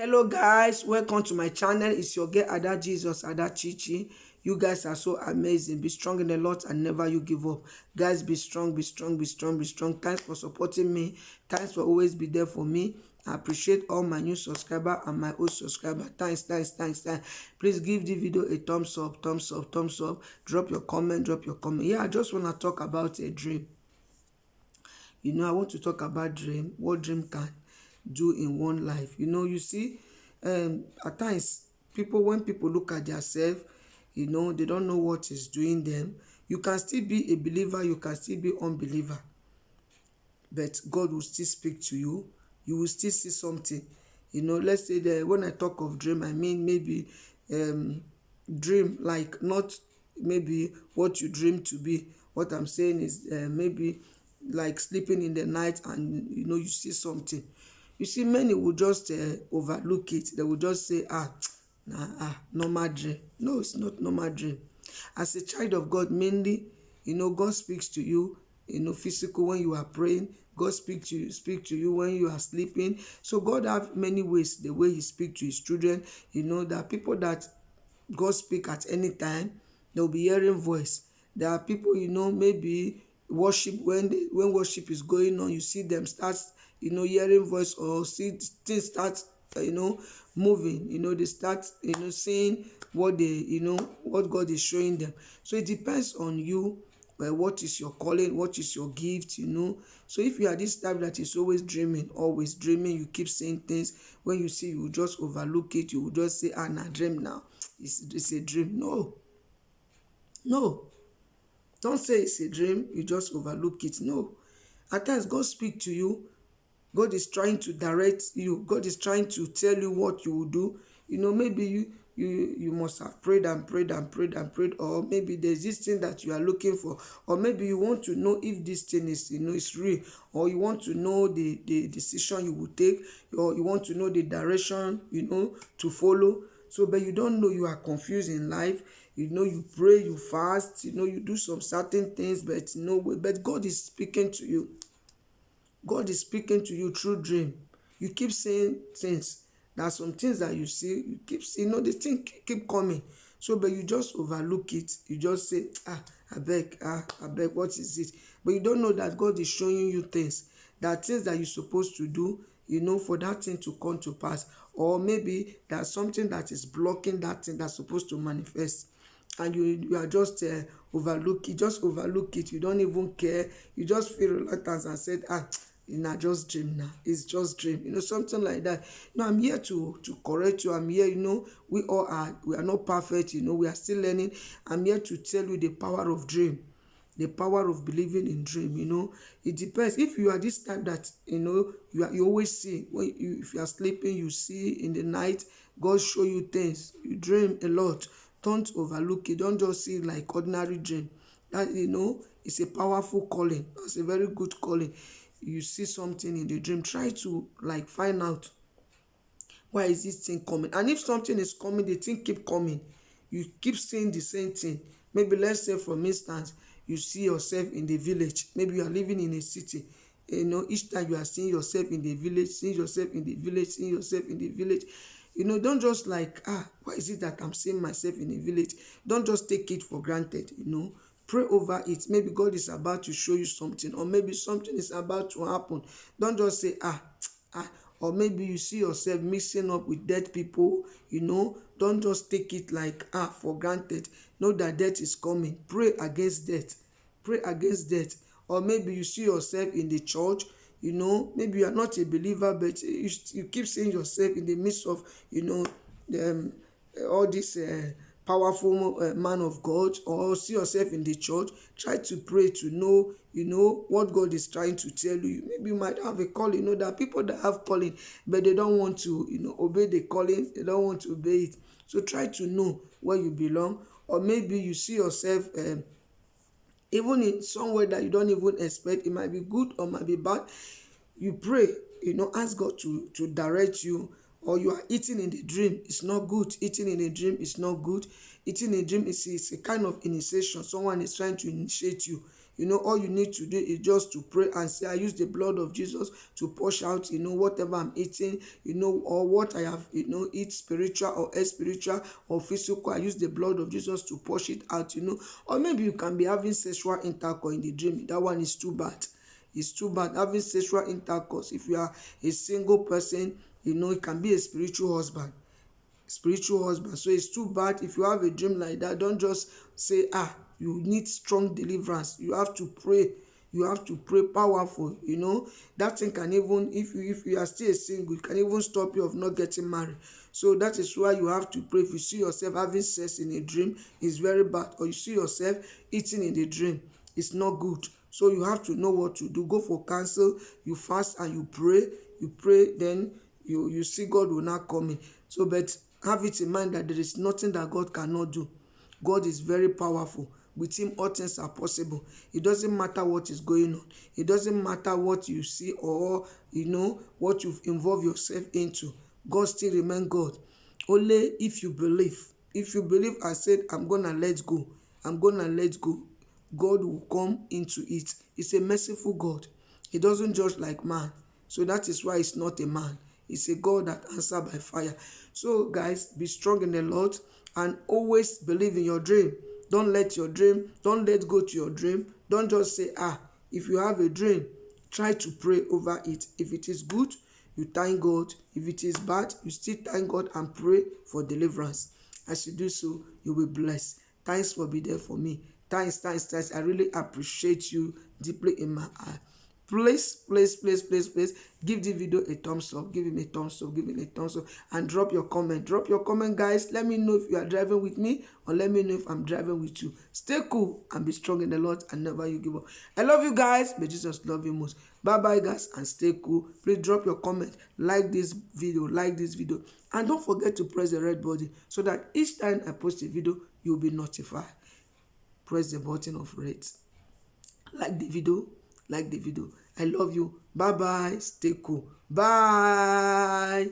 Hello guys, welcome to my channel. It's your girl Ada Jesus, Ada Chichi. You guys are so amazing. Be strong in the Lord and never you give up. Guys, be strong, be strong, be strong, be strong. Thanks for supporting me. Thanks for always be there for me. I appreciate all my new subscriber and my old subscriber. Thanks. Please give the video a thumbs up, thumbs up, thumbs up. Drop your comment, drop your comment. Yeah, I just want to talk about a dream. I want to talk about dream, what dream can do in one life. You see, at times, when people look at themselves, they don't know what is doing them. You can still be a believer, you can still be unbeliever, but God will still speak to you. You will still see something. Let's say that when I talk of dream, I mean maybe dream, like not maybe what you dream to be. What I'm saying is maybe like sleeping in the night and you see something. You see, many will just overlook it. They will just say, normal dream. No, it's not normal dream. As a child of God, mainly, God speaks to you, physical when you are praying. God speak to you when you are sleeping. So God have many ways, the way he speaks to his children. There are people that God speak at any time. They'll be hearing voice. There are people, maybe worship, when worship is going on, you see them start, hearing voice, or see things start, moving. They start, seeing what God is showing them. So it depends on you. What is your calling? What is your gift? So if you are this type that is always dreaming, you keep saying things, when you see, you just overlook it. You will just say, nah, dream now. It's a dream. No, don't say it's a dream, you just overlook it. No, at times God speak to you. God is trying to direct you. God is trying to tell you what you will do. Maybe you must have prayed and prayed and prayed and prayed, or maybe there's this thing that you are looking for, or maybe you want to know if this thing is real, or you want to know the decision you will take, or you want to know the direction to follow. So but you don't know, you are confused in life. You pray, you fast, you do some certain things, but but God is speaking to you. God is speaking to you through dream. You keep saying things. There are some things that you see, you keep seeing, the thing keep coming. So, but you just overlook it. You just say, I beg, what is it? But you don't know that God is showing you things. There are things that you're supposed to do, for that thing to come to pass. Or maybe there's something that is blocking that thing that's supposed to manifest, and you are just overlook it. You don't even care. You just feel reluctance and said, just dream now, it's just dream, something like that. I'm here to correct you. I'm here, we are not perfect, we are still learning. I'm here to tell you the power of dream, the power of believing in dream. It depends. If you are this type that you always see, if you are sleeping, you see in the night, God show you things, you dream a lot. Don't overlook it. Don't just see it like ordinary dream. That it's a powerful calling. That's a very good calling. You see something in the dream, try to find out, why is this thing coming? And if something is coming, the thing keep coming, you keep saying the same thing. Maybe let's say, for instance, you see yourself in the village. Maybe you are living in a city. Each time you are seeing yourself in the village, seeing yourself in the village, seeing yourself in the village, don't just why is it that I'm seeing myself in a village? Don't just take it for granted. Pray over it. Maybe God is about to show you something, or maybe something is about to happen. Don't just say or maybe you see yourself mixing up with dead people. Don't just take it for granted. Know that death is coming. Pray against death. Pray against death. Or maybe you see yourself in the church. Maybe you are not a believer, but you keep seeing yourself in the midst of all this powerful man of God, or see yourself in the church. Try to pray to know what God is trying to tell you. Maybe you might have a calling. There are people that have calling, but they don't want to obey the calling. They don't want to obey it. So try to know where you belong. Or maybe you see yourself even in somewhere that you don't even expect. It might be good or might be bad. You pray, ask God to direct you. Or you are eating in the dream, it's not good. Eating in a dream is not good. Eating in a dream is a kind of initiation. Someone is trying to initiate you. all you need to do is just to pray and say, I use the blood of Jesus to push out, whatever I'm eating, or what I have, eat spiritual or spiritual or physical. I use the blood of Jesus to push it out, or maybe you can be having sexual intercourse in the dream. That one is too bad. It's too bad having sexual intercourse. If you are a single person, it can be a spiritual husband. So it's too bad. If you have a dream like that, don't just say, you need strong deliverance. You have to pray. You have to pray powerful. That thing can even, if you are still a single, it can even stop you of not getting married. So that is why you have to pray. If you see yourself having sex in a dream, it's very bad. Or you see yourself eating in the dream, it's not good. So you have to know what to do. Go for counsel. You fast and you pray. Then you see God will not come in. So, but have it in mind that there is nothing that God cannot do. God is very powerful. With him, all things are possible. It doesn't matter what is going on. It doesn't matter what you see or, what you've involved yourself into. God still remains God. Only if you believe. If you believe, I said, I'm going to let go. I'm going to let go. God will come into it. He's a merciful God. He doesn't judge like man. So that is why he's not a man. It's a God that answers by fire. So guys, be strong in the Lord and always believe in your dream. Don't let go to your dream. Don't just say, if you have a dream, try to pray over it. If it is good, you thank God. If it is bad, you still thank God and pray for deliverance. As you do so, you will be blessed. Thanks for being there for me. Thanks. I really appreciate you deeply in my heart. Please give the video a thumbs up. Give him a thumbs up and drop your comment. Guys. Let me know if you are driving with me or let me know if I'm driving with you. Stay cool and be strong in the Lord and never you give up. I love you guys. May Jesus love you most. Bye guys, and stay cool. Please drop your comment, like this video, and don't forget to press the red button so that each time I post a video you'll be notified. Press the button of red. Like the video. I love you. Bye. Stay cool. Bye.